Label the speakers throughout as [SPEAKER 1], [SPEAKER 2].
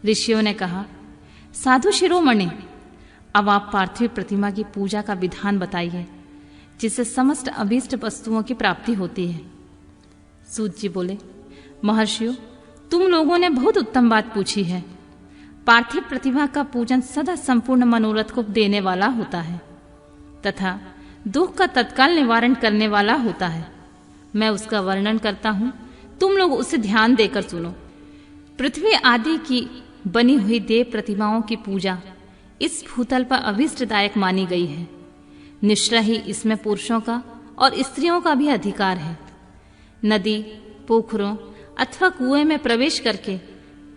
[SPEAKER 1] ऋषियों ने कहा, साधु शिरोमणि, अब आप पार्थिव प्रतिमा की पूजा का विधान बताइए, जिससे समस्त अभीष्ट वस्तुओं की प्राप्ति होती है। सूत जी बोले, महर्षियों, तुम लोगों ने बहुत उत्तम बात पूछी है। पार्थिव प्रतिमा का पूजन सदा संपूर्ण मनोरथ को देने वाला होता है तथा दुख का तत्काल निवारण करने वाला होता है। मैं उसका वर्णन करता हूं, तुम लोग उसे ध्यान देकर सुनो। पृथ्वी आदि की बनी हुई देव प्रतिमाओं की पूजा इस भूतल पर अभीष्टदायक मानी गई है। निश्चय ही इसमें पुरुषों का और स्त्रियों का भी अधिकार है। नदी, पोखरों अथवा कुएं में प्रवेश करके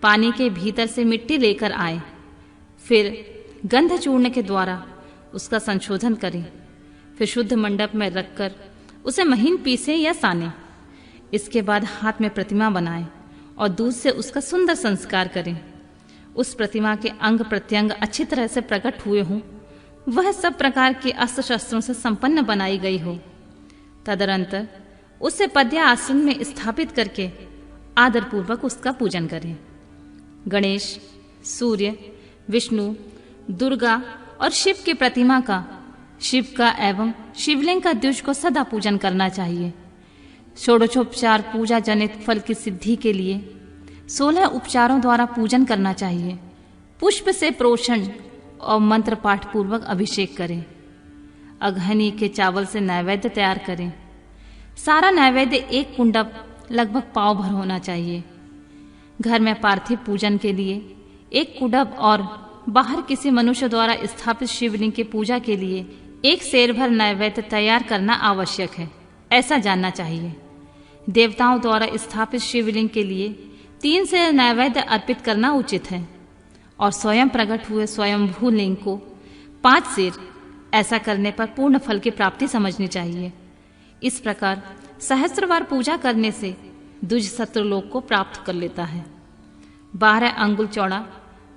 [SPEAKER 1] पानी के भीतर से मिट्टी लेकर आए, फिर गंध चूर्ण के द्वारा उसका संशोधन करें, फिर शुद्ध मंडप में रखकर उसे महीन पीसे या साने। इसके बाद हाथ में प्रतिमा बनाएं और दूध से उसका सुंदर संस्कार करें। उस प्रतिमा के अंग प्रत्यंग अच्छी तरह से प्रकट हुए हों, वह सब प्रकार के अस्त्र शस्त्रों से संपन्न बनाई गई हो। तदनंतर उसे पद्य आसन में स्थापित करके आदरपूर्वक उसका पूजन करें। गणेश, सूर्य, विष्णु, दुर्गा और शिव की प्रतिमा का, शिव का एवं शिवलिंग का द्विज को सदा पूजन करना चाहिए। षोडशोपचार पूजा जनित फल की सिद्धि के लिए 16 उपचारों द्वारा पूजन करना चाहिए। पुष्प से प्रोषण और मंत्र पाठ पूर्वक अभिषेक करें। अघहनी के चावल से नैवेद्य तैयार करें। सारा नैवेद्य एक कुंडप लगभग पाव भर होना चाहिए। घर में पार्थिव पूजन के लिए एक कुंडप और बाहर किसी मनुष्य द्वारा स्थापित शिवलिंग की पूजा के लिए एक सेर भर नैवेद्य तैयार करना आवश्यक है, ऐसा जानना चाहिए। देवताओं द्वारा स्थापित शिवलिंग के लिए 3 सेर नैवेद्य अर्पित करना उचित है और स्वयं प्रकट हुए स्वयंभू लिंग को 5 सेर, ऐसा करने पर पूर्ण फल की प्राप्ति समझनी चाहिए। इस प्रकार सहस्त्र पूजा करने से द्विज सत्रलोक को प्राप्त कर लेता है। 12 अंगुल चौड़ा,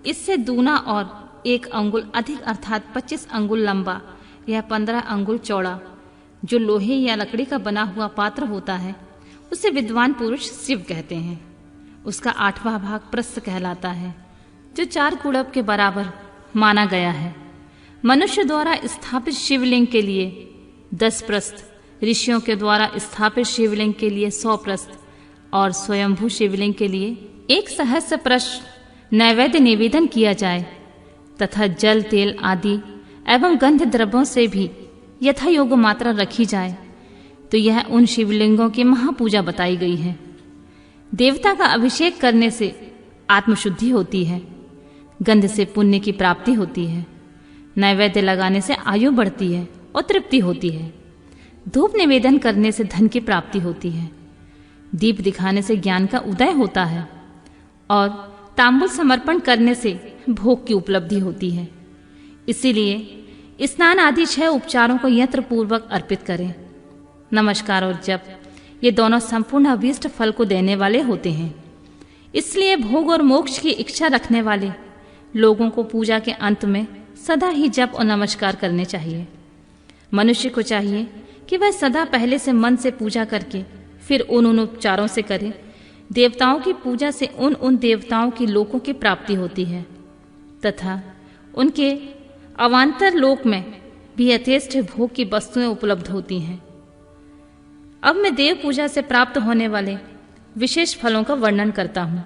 [SPEAKER 1] इससे दूना और 1 अंगुल अधिक अर्थात 25 अंगुल लंबा या 15 अंगुल चौड़ा जो लोहे या लकड़ी का बना हुआ पात्र होता है, उसे विद्वान पुरुष शिव कहते हैं। उसका 8वां भाग प्रस्थ कहलाता है, जो 4 कुड़ब के बराबर माना गया है। मनुष्य द्वारा स्थापित शिवलिंग के लिए 10 प्रस्थ, ऋषियों के द्वारा स्थापित शिवलिंग के लिए 100 प्रस्थ और स्वयंभू शिवलिंग के लिए 1 सहस्त्र प्रस्थ नैवेद्य निवेदन किया जाए तथा जल, तेल आदि एवं गंध द्रव्यों से भी यथा योग मात्रा रखी जाए, तो यह उन शिवलिंगों की महापूजा बताई गई है। देवता का अभिषेक करने से आत्मशुद्धि होती है, गंध से पुण्य की प्राप्ति होती है, नैवेद्य लगाने से आयु बढ़ती है और तृप्ति होती है, धूप निवेदन करने से धन की प्राप्ति होती है, दीप दिखाने से ज्ञान का उदय होता है और तांबुल समर्पण करने से भोग की उपलब्धि होती है। इसीलिए स्नान आदि 6 उपचारों को यंत्र पूर्वक अर्पित करें। नमस्कार और जप, ये दोनों संपूर्ण अभीष्ट फल को देने वाले होते हैं। इसलिए भोग और मोक्ष की इच्छा रखने वाले लोगों को पूजा के अंत में सदा ही जप और नमस्कार करने चाहिए। मनुष्य को चाहिए कि वह सदा पहले से मन से पूजा करके फिर उन उपचारों से करे। देवताओं की पूजा से उन देवताओं की लोकों की प्राप्ति होती है तथा उनके अवान्तर लोक में भी यथेष्ट भोग की वस्तुएं उपलब्ध होती हैं। अब मैं देव पूजा से प्राप्त होने वाले विशेष फलों का वर्णन करता हूं।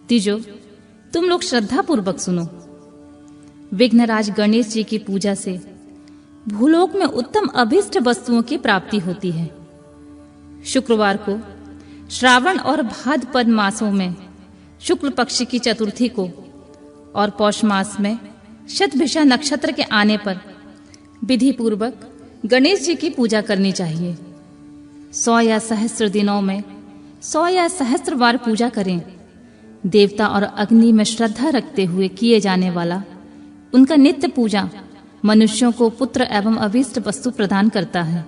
[SPEAKER 1] तीजो, तुम लोग श्रद्धा पूर्वक सुनो। विघ्नराज गणेश जी की पूजा से भूलोक में उत्तम अभीष्ट वस्तुओं की प्राप्ति होती है। शुक्रवार को श्रावण और भाद्रपद मासों में शुक्ल पक्ष की चतुर्थी को और पौष मास में शतभिषा नक्षत्र के आने पर विधि पूर्वक गणेश जी की पूजा करनी चाहिए। 100 या सहस्त्र दिनों में 100 या सहस्त्र बार पूजा करें। देवता और अग्नि में श्रद्धा रखते हुए किए जाने वाला उनका नित्य पूजा मनुष्यों को पुत्र एवं अभीष्ट वस्तु प्रदान करता है।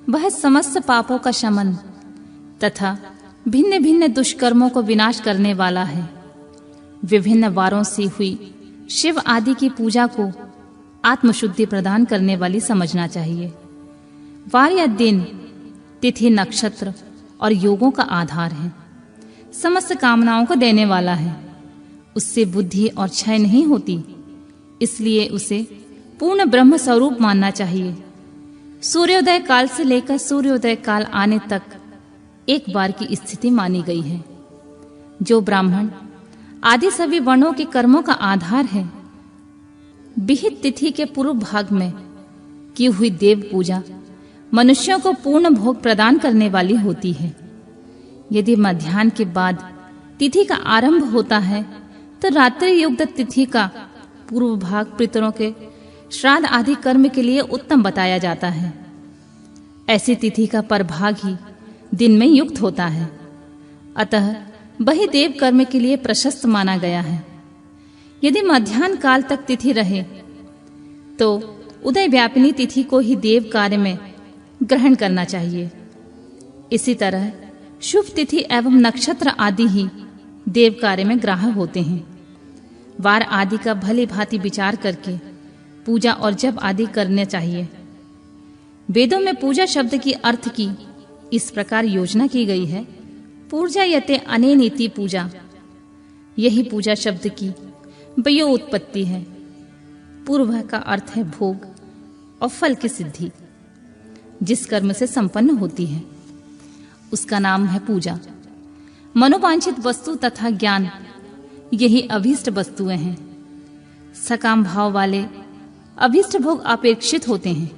[SPEAKER 1] वह समस्त पापों का शमन तथा भिन्न भिन्न दुष्कर्मों को विनाश करने वाला है। विभिन्न वारों से हुई शिव आदि की पूजा को आत्मशुद्धि प्रदान करने वाली समझना चाहिए। वार या दिन, तिथि, नक्षत्र और योगों का आधार है। समस्त कामनाओं को देने वाला है। उससे बुद्धि और क्षय नहीं होती, इसलिए उसे पूर्ण ब्रह्म स्वरूप मानना चाहिए। सूर्योदय काल से लेकर सूर्योदय काल आने तक एक बार की स्थिति मानी गई है। जो ब्राह्मण आदि सभी वर्णों के कर्मों का आधार है, विहित तिथि के पूर्व भाग में की हुई देव पूजा मनुष्यों को पूर्ण भोग प्रदान करने वाली होती है। यदि मध्याह्न के बाद तिथि का आरंभ होता है तो रात्रि युक्त तिथि का पूर्व भाग पितरों के श्राद्ध आदि कर्म के लिए उत्तम बताया जाता है। ऐसी तिथि का परभाग ही दिन में युक्त होता है, अतः वही देव कर्म के लिए प्रशस्त माना गया है। यदि मध्याह्न काल तक तिथि रहे तो उदय व्यापिनी तिथि को ही देव कार्य में ग्रहण करना चाहिए। इसी तरह शुभ तिथि एवं नक्षत्र आदि ही देव कार्य में ग्राह्य होते हैं। वार आदि का भली भांति विचार करके पूजा और जप आदि करने चाहिए। वेदों में पूजा शब्द की अर्थ की इस प्रकार योजना की गई है, पूजा यते अनेनीति पूजा। यही पूजा शब्द की व्युत्पत्ति है। पूर्व का अर्थ है भोग और फल की सिद्धि, जिस कर्म से संपन्न होती है उसका नाम है पूजा। मनोवांछित वस्तु तथा ज्ञान यही अभीष्ट वस्तुएं हैं। सकाम भाव वाले अभीष्ट भोग अपेक्षित होते हैं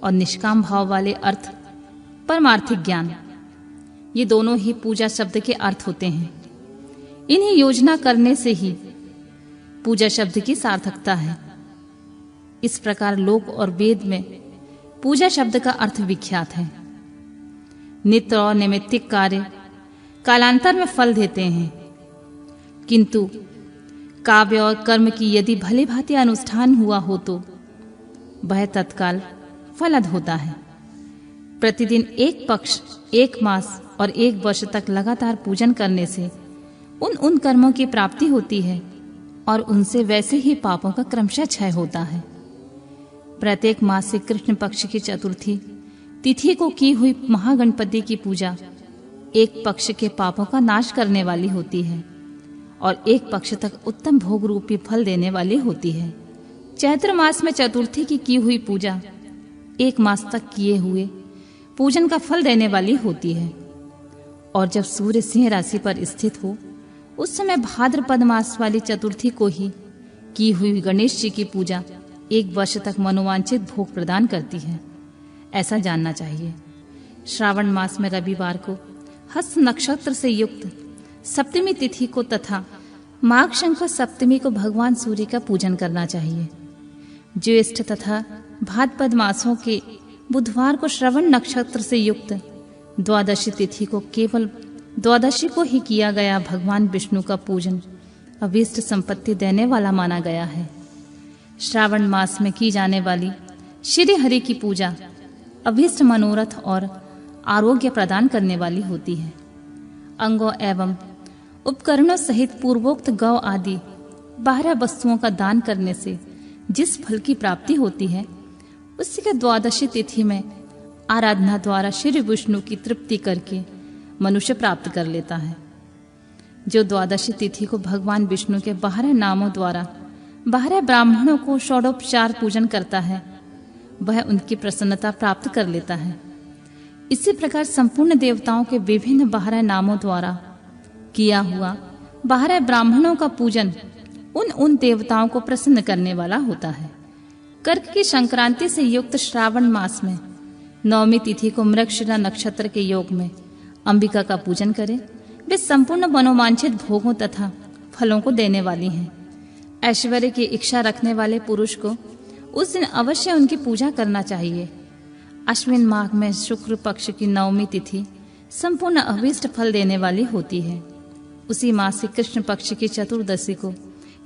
[SPEAKER 1] और निष्काम भाव वाले अर्थ परमार्थिक ज्ञान, ये दोनों ही पूजा शब्द के अर्थ होते हैं। इन्हें योजना करने से ही पूजा शब्द की सार्थकता है। इस प्रकार लोक और वेद में पूजा शब्द का अर्थ विख्यात है। नित्य और नैमित्तिक कार्य कालांतर में फल देते हैं, किंतु काव्य और कर्म की यदि भली भांति अनुष्ठान हुआ हो तो वह तत्काल फलद होता है। प्रतिदिन एक पक्ष, एक मास और एक वर्ष तक लगातार पूजन करने से उन कर्मों की प्राप्ति होती है और उनसे वैसे ही पापों का क्रमशः क्षय होता है। प्रत्येक मास से कृष्ण पक्ष की चतुर्थी तिथि को की हुई महागणपति की पूजा एक पक्ष के पापों का नाश करने वाली होती है और एक पक्ष तक उत्तम भोग रूपी फल देने वाली होती है। चैत्र मास में चतुर्थी की हुई पूजा एक मास तक किए हुए पूजन का फल देने वाली होती है और जब सूर्य सिंह राशि पर स्थित हो उस समय भाद्रपद मास वाली चतुर्थी को ही की हुई गणेश जी की पूजा एक वर्ष तक मनोवांछित भोग प्रदान करती है, ऐसा जानना चाहिए। श्रावण मास में रविवार को हस्त नक्षत्र से युक्त सप्तमी तिथि को तथा माघ शंकर सप्तमी को भगवान सूर्य का पूजन करना चाहिए। ज्येष्ठ तथा भाद्रपद मासों के बुधवार को श्रवण नक्षत्र से युक्त द्वादशी तिथि को केवल द्वादशी को ही किया गया भगवान विष्णु का पूजन अभीष्ट संपत्ति देने वाला माना गया है। श्रावण मास में की जाने वाली श्री हरि की पूजा अभीष्ट मनोरथ और आरोग्य प्रदान करने वाली होती है। अंगों एवं उपकरणों सहित पूर्वोक्त गौ आदि 12 वस्तुओं का दान करने से जिस फल की प्राप्ति होती है उसी के द्वादशी तिथि में आराधना द्वारा श्री विष्णु की तृप्ति करके मनुष्य प्राप्त कर लेता है। जो द्वादशी तिथि को भगवान विष्णु के 12 नामों द्वारा 12 ब्राह्मणों को षोडोपचार पूजन करता है वह उनकी प्रसन्नता प्राप्त कर लेता है। इसी प्रकार संपूर्ण देवताओं के विभिन्न 12 नामों द्वारा किया हुआ 12 ब्राह्मणों का पूजन उन देवताओं को प्रसन्न करने वाला होता है। कर्क की संक्रांति से युक्त श्रावण मास में नवमी तिथि को मृगशिरा नक्षत्र के योग में अंबिका का पूजन करें। वे संपूर्ण मनोवांछित भोगों तथा फलों को देने वाली हैं। ऐश्वर्य की इच्छा रखने वाले पुरुष को उस दिन अवश्य उनकी पूजा करना चाहिए। अश्विन माघ में शुक्ल पक्ष की नवमी तिथि संपूर्ण अभीष्ट फल देने वाली होती है। उसी मास से कृष्ण पक्ष की चतुर्दशी को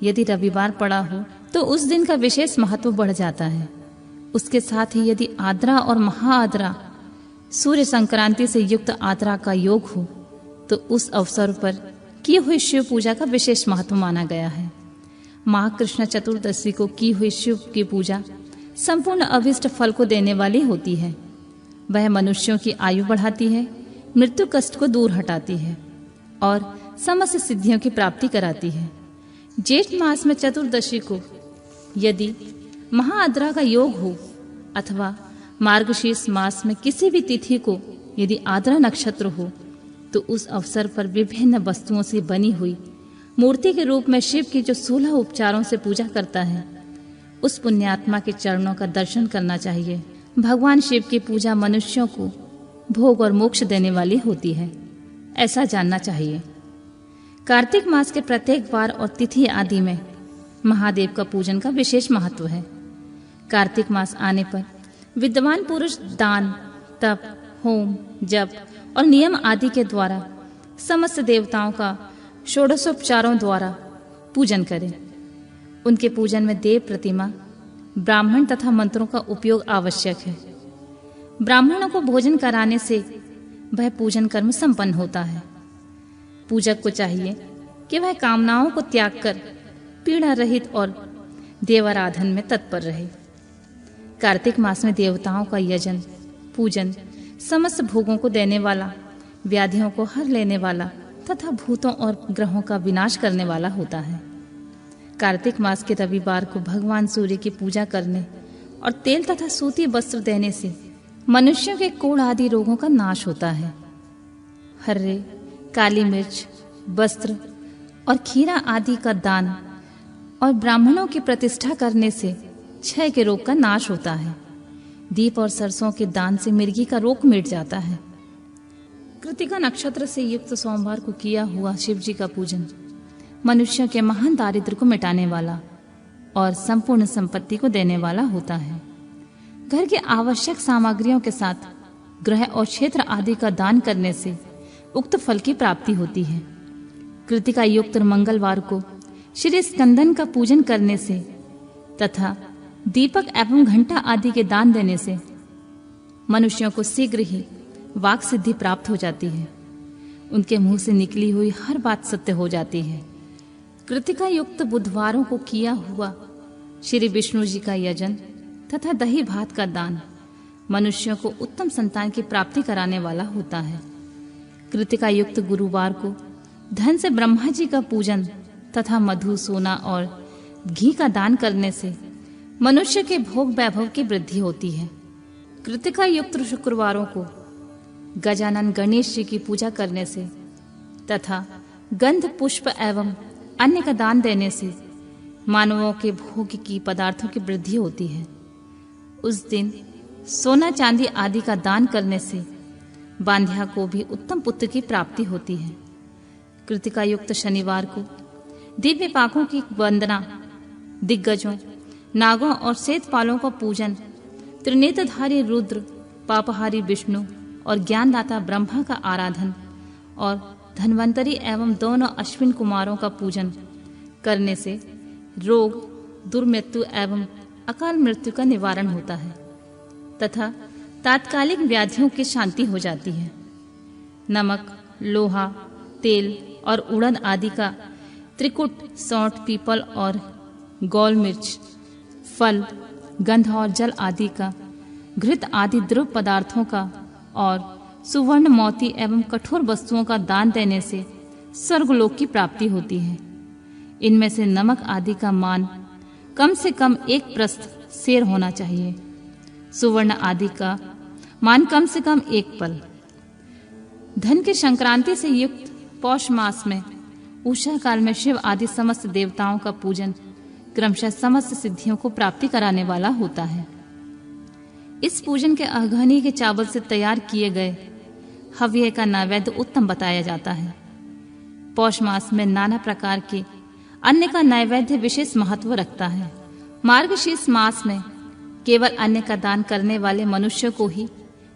[SPEAKER 1] यदि रविवार पड़ा हो तो उस दिन का विशेष महत्व बढ़ जाता है। उसके साथ ही यदि आद्रा और महाआद्रा सूर्य संक्रांति से युक्त आद्रा का योग हो तो उस अवसर पर की हुई शिव पूजा का विशेष महत्व माना गया है। माघ कृष्ण चतुर्दशी को की हुई शिव की पूजा संपूर्ण अभिष्ट फल को देने वाली होती है। वह मनुष्यों की आयु बढ़ाती है, मृत्यु कष्ट को दूर हटाती है और समस्त सिद्धियों की प्राप्ति कराती है। ज्येष्ठ मास में चतुर्दशी को यदि महाआद्रा का योग हो अथवा मार्गशीर्ष मास में किसी भी तिथि को यदि आद्रा नक्षत्र हो तो उस अवसर पर विभिन्न वस्तुओं से बनी हुई मूर्ति के रूप में शिव की जो 16 उपचारों से पूजा करता है उस पुण्यात्मा के चरणों का दर्शन करना चाहिए। भगवान शिव की पूजा मनुष्यों को भोग और मोक्ष देने वाली होती है, ऐसा जानना चाहिए। कार्तिक मास के प्रत्येक वार और तिथि आदि में महादेव का पूजन का विशेष महत्व है। कार्तिक मास आने पर विद्वान पुरुष दान, तप, होम, जप और नियम आदि के द्वारा समस्त देवताओं का षोडशोपचारों द्वारा पूजन करें। उनके पूजन में देव प्रतिमा, ब्राह्मण तथा मंत्रों का उपयोग आवश्यक है। ब्राह्मणों को भोजन कराने से वह पूजन कर्म संपन्न होता है। पूजक को चाहिए कि वह कामनाओं को त्याग कर पीड़ा रहित और देवाराधन में तत्पर रहे। कार्तिक मास में देवताओं का यजन, पूजन समस्त भोगों को देने वाला, व्याधियों को हर लेने वाला तथा भूतों और ग्रहों का विनाश करने वाला होता है। कार्तिक मास के रविवार को भगवान सूर्य की पूजा करने और तेल तथा सूती वस्त्र देने से मनुष्यों के कोढ़ आदि रोगों का नाश होता है। हर्रे, काली मिर्च, वस्त्र और खीरा आदि का दान और ब्राह्मणों की प्रतिष्ठा करने से क्षय के रोग का नाश होता है। दीप और सरसों के दान से मिर्गी का रोग मिट जाता है। कृतिका नक्षत्र से युक्त सोमवार को किया हुआ शिव जी का पूजन मनुष्य के महान दारिद्र्य को मिटाने वाला और संपूर्ण संपत्ति को देने वाला होता है। घर के आवश्यक सामग्रियों के साथ ग्रह और क्षेत्र आदि का दान करने से उक्त फल की प्राप्ति होती है। कृतिका युक्त मंगलवार को श्री स्कंदन का पूजन करने से तथा दीपक एवं घंटा आदि के दान देने से मनुष्यों को शीघ्र ही वाक सिद्धि प्राप्त हो जाती है। उनके मुंह से निकली हुई हर बात सत्य हो जाती है। कृतिका युक्त बुधवारों को किया हुआ श्री विष्णु जी का यजन तथा दही भात का दान मनुष्यों को उत्तम संतान की प्राप्ति कराने वाला होता है। कृतिका युक्त गुरुवार को धन से ब्रह्मा जी का पूजन तथा मधु, सोना और घी का दान करने से मनुष्य के भोग वैभव की वृद्धि होती है। कृतिका युक्त शुक्रवारों को गजानन गणेश जी की पूजा करने से तथा गंध, पुष्प एवं अन्य का दान देने से मानवों के भोग की पदार्थों की वृद्धि होती है। उस दिन सोना चांदी आदि का दान करने से बांध्या को भी उत्तम पुत्र की प्राप्ति होती है। कृतिका युक्त शनिवार को दिव्य पाकों की वंदना, दिग्गजों, नागों और सेतपालों का पूजन, त्रिनेत्रधारी रुद्र, पापहारी विष्णु और ज्ञानदाता ब्रह्मा का आराधन और धन्वंतरी एवं दोनों अश्विन कुमारों का पूजन करने से रोग, दुर्मृत्यु एवं अकाल मृत्यु का निवारण होता है तथा तात्कालिक व्याधियों की शांति हो जाती है। नमक, लोहा, तेल और उड़द आदि का त्रिकुट, सौंठ, पीपल और गोल मिर्च, फल, गंध और जल आदि का, घृत आदि द्रव पदार्थों का और सुवर्ण, मोती एवं कठोर वस्तुओं का दान देने से स्वर्गलोक की प्राप्ति होती है। इनमें से नमक आदि का मान कम से कम 1 प्रस्थ सेर होना चाहिए। सुवर्ण आदि का मान कम से कम 1 पल। धन के संक्रांति से युक्त पौष मास में उषा काल में शिव आदि समस्त देवताओं का पूजन क्रमशः समस्त सिद्धियों को प्राप्ति कराने वाला होता है। इस पूजन के अघनी के चावल से तैयार किए गए हव्य का नैवेद्य उत्तम बताया जाता है। पौष मास में नाना प्रकार के अन्न का नैवेद्य विशेष महत्व रखता है। मार्गशीर्ष मास में केवल अन्न का दान करने वाले मनुष्य को ही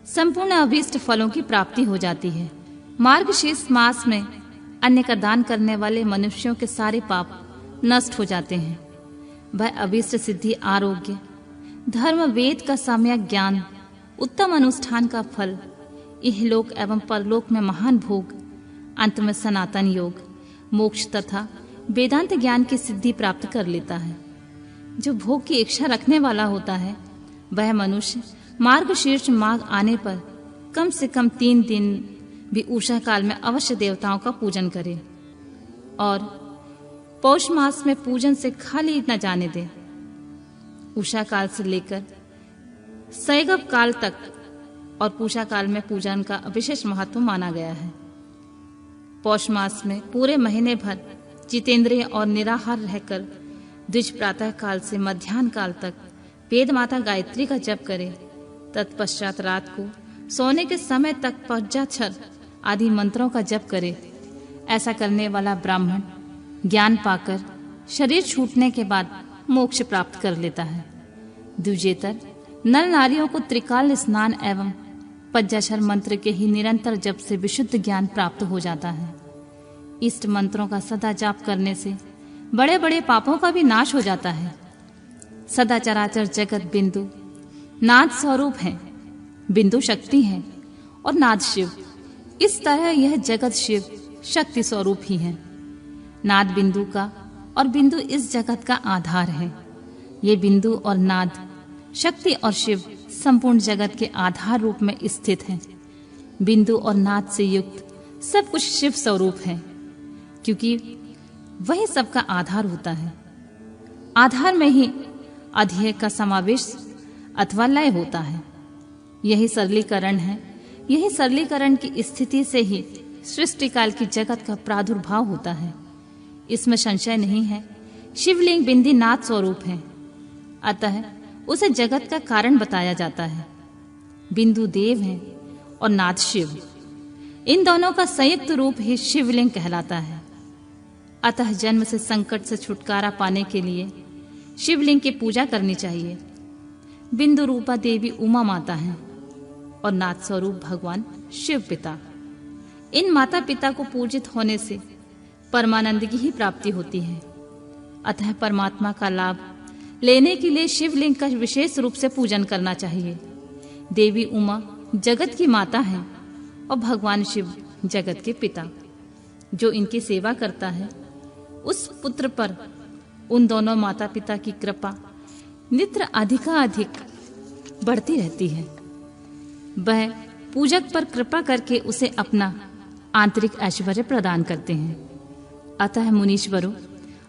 [SPEAKER 1] संपूर्ण अभीष्ट फलों की प्राप्ति हो जाती है। मार्गशीर्ष मास में अन्न का दान करने वाले मनुष्यों के सारे पाप नष्ट हो जाते हैं। वह अभीष्ट सिद्धि, आरोग्य, धर्म, वेद का सम्यक ज्ञान, उत्तम अनुष्ठान का फल, इहलोक एवं परलोक में महान भोग, अंत में सनातन योग, मोक्ष तथा वेदांत ज्ञान की सिद्धि प्राप्त कर लेता है। जो भोग की इच्छा रखने वाला होता है वह मनुष्य मार्गशीर्ष माघ आने पर कम से कम 3 दिन भी उषा काल में अवश्य देवताओं का पूजन करे और पौष मास में पूजन से खाली न जाने दे। उषा काल से लेकर शैगव काल तक और पूषा काल में पूजन का विशेष महत्व माना गया है। पौष मास में पूरे महीने भर जितेंद्रिय और निराहार रहकर द्विज प्रातः काल से मध्याह्न काल तक वेद माता गायत्री का जप करे। तत्पश्चात रात को सोने के समय तक पंचाक्षर आदि मंत्रों का जप करे। ऐसा करने वाला ब्राह्मण ज्ञान पाकर शरीर छूटने के बाद मोक्ष प्राप्त कर लेता है। द्विजेतर नर नारियों को त्रिकाल स्नान एवं पंचाक्षर मंत्र के ही निरंतर जप से विशुद्ध ज्ञान प्राप्त हो जाता है। इष्ट मंत्रों का सदा जाप करने से बड़े बड़े पापों का भी नाश हो जाता है। सदा चराचर जगत बिंदु नाद स्वरूप है, बिंदु शक्ति है और नाद शिव। इस तरह यह जगत शिव शक्ति स्वरूप ही है। नाद बिंदु का और बिंदु इस जगत का आधार है। ये बिंदु और नाद शक्ति और शिव संपूर्ण जगत के आधार रूप में स्थित है। बिंदु और नाद से युक्त सब कुछ शिव स्वरूप है, क्योंकि वही सबका आधार होता है। आधार में ही अध्यय का समावेश अथवा लय होता है। यही सरलीकरण है। यही सरलीकरण की स्थिति से ही सृष्टि काल की जगत का प्रादुर्भाव होता है। इसमें संशय नहीं है। शिवलिंग बिंदी नाद स्वरूप है, अतः उसे जगत का कारण बताया जाता है। बिंदु देव है और नाद शिव। इन दोनों का संयुक्त रूप ही शिवलिंग कहलाता है। अतः जन्म से संकट से छुटकारा पाने के लिए शिवलिंग की पूजा करनी चाहिए। बिंदु रूपा देवी उमा माता है और नाद स्वरूप भगवान शिव पिता। इन माता पिता को पूजित होने से परमानंद की ही प्राप्ति होती है। अतः परमात्मा का लाभ लेने के लिए शिवलिंग का विशेष रूप से पूजन करना चाहिए। देवी उमा जगत की माता है और भगवान शिव जगत के पिता। जो इनकी सेवा करता है उस पुत्र पर उन दोनों माता पिता की कृपा नित्य अधिकाधिक बढ़ती रहती है। वह पूजक पर कृपा करके उसे अपना आंतरिक ऐश्वर्य प्रदान करते हैं। अतः मुनीश्वरों,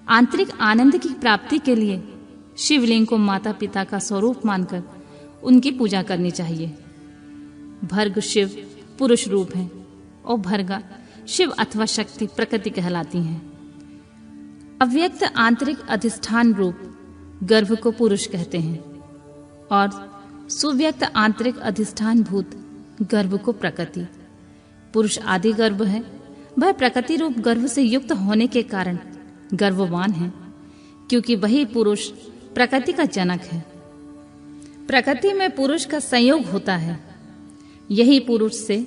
[SPEAKER 1] आंतरिक आनंद की प्राप्ति के लिए शिवलिंग को माता पिता का स्वरूप मानकर उनकी पूजा करनी चाहिए। भर्ग शिव पुरुष रूप है और भर्गा शिव अथवा शक्ति प्रकृति कहलाती हैं। अव्यक्त आंतरिक अधिष्ठान रूप गर्भ को पुरुष कहते हैं और सुव्यक्त आंतरिक अधिष्ठान भूत गर्भ को प्रकृति। पुरुष आदि गर्भ है। वह प्रकृति रूप गर्भ से युक्त होने के कारण गर्भवान है, क्योंकि वही पुरुष प्रकृति का जनक है। प्रकृति में पुरुष का संयोग होता है। यही पुरुष से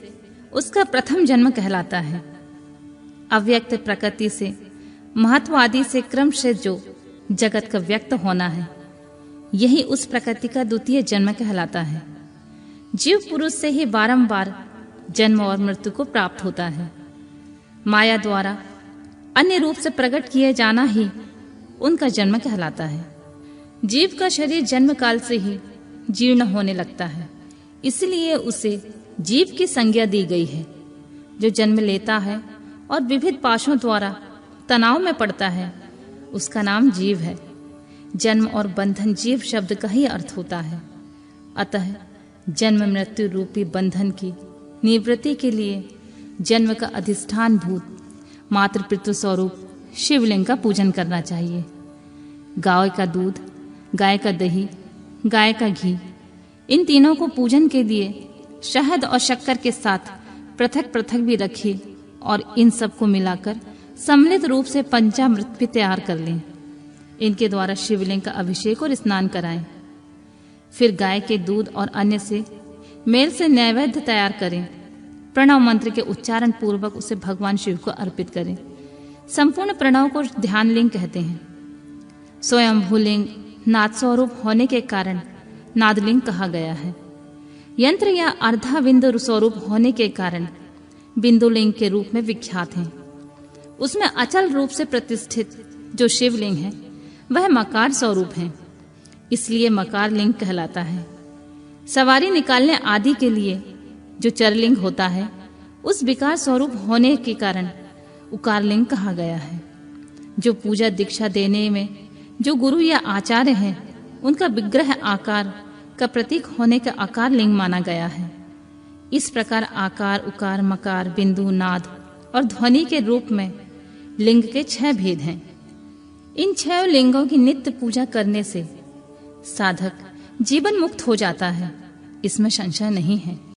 [SPEAKER 1] उसका प्रथम जन्म कहलाता है। अव्यक्त प्रकृति से महत्व आदि से क्रम से जो जगत का व्यक्त होना है, यही उस प्रकृति का द्वितीय जन्म कहलाता है। जीव पुरुष से ही बारंबार जन्म और मृत्यु को प्राप्त होता है। माया द्वारा अन्य रूप से प्रकट किए जाना ही उनका जन्म कहलाता है। जीव का शरीर जन्म काल से ही जीर्ण होने लगता है, इसलिए उसे जीव की संज्ञा दी गई है। जो जन्म लेता है और विविध पाशों द्वारा तनाव में पड़ता है, उसका नाम जीव है। जन्म और बंधन जीव शब्द का ही अर्थ होता है। अतः जन्म मृत्यु रूपी बंधन की निवृत्ति के लिए जन्म का अधिष्ठान भूत मातृ पितृ स्वरूप शिवलिंग का पूजन करना चाहिए। गाय का दूध, गाय का दही, गाय का घी, इन तीनों को पूजन के लिए शहद और शक्कर के साथ पृथक पृथक भी रखें और इन सब को मिलाकर सम्मिलित रूप से पंचामृत भी तैयार कर लें। इनके द्वारा शिवलिंग का अभिषेक और स्नान कराएं। फिर गाय के दूध और अन्य से मेल से नैवेद्य तैयार करें। प्रणव मंत्र के उच्चारण पूर्वक उसे भगवान शिव को अर्पित करें। संपूर्ण प्रणव को ध्यान लिंग कहते हैं। स्वयंभूलिंग नाद स्वरूप होने के कारण नादलिंग कहा गया है। यंत्र या अर्धा बिंदु स्वरूप होने के कारण बिंदुलिंग के रूप में विख्यात हैं। उसमें अचल रूप से प्रतिष्ठित जो शिवलिंग है वह मकार स्वरूप है, इसलिए मकार लिंग कहलाता है। सवारी निकालने आदि के लिए जो चरलिंग होता है उस विकार स्वरूप होने के कारण उकारलिंग कहा गया है। जो पूजा दीक्षा देने में जो गुरु या आचार्य हैं, उनका विग्रह आकार का प्रतीक होने का आकार लिंग माना गया है। इस प्रकार आकार, उकार, मकार, बिंदु, नाद और ध्वनि के रूप में लिंग के 6 भेद हैं। इन 6 लिंगों की नित्य पूजा करने से साधक जीवन मुक्त हो जाता है, इसमें संशय नहीं है।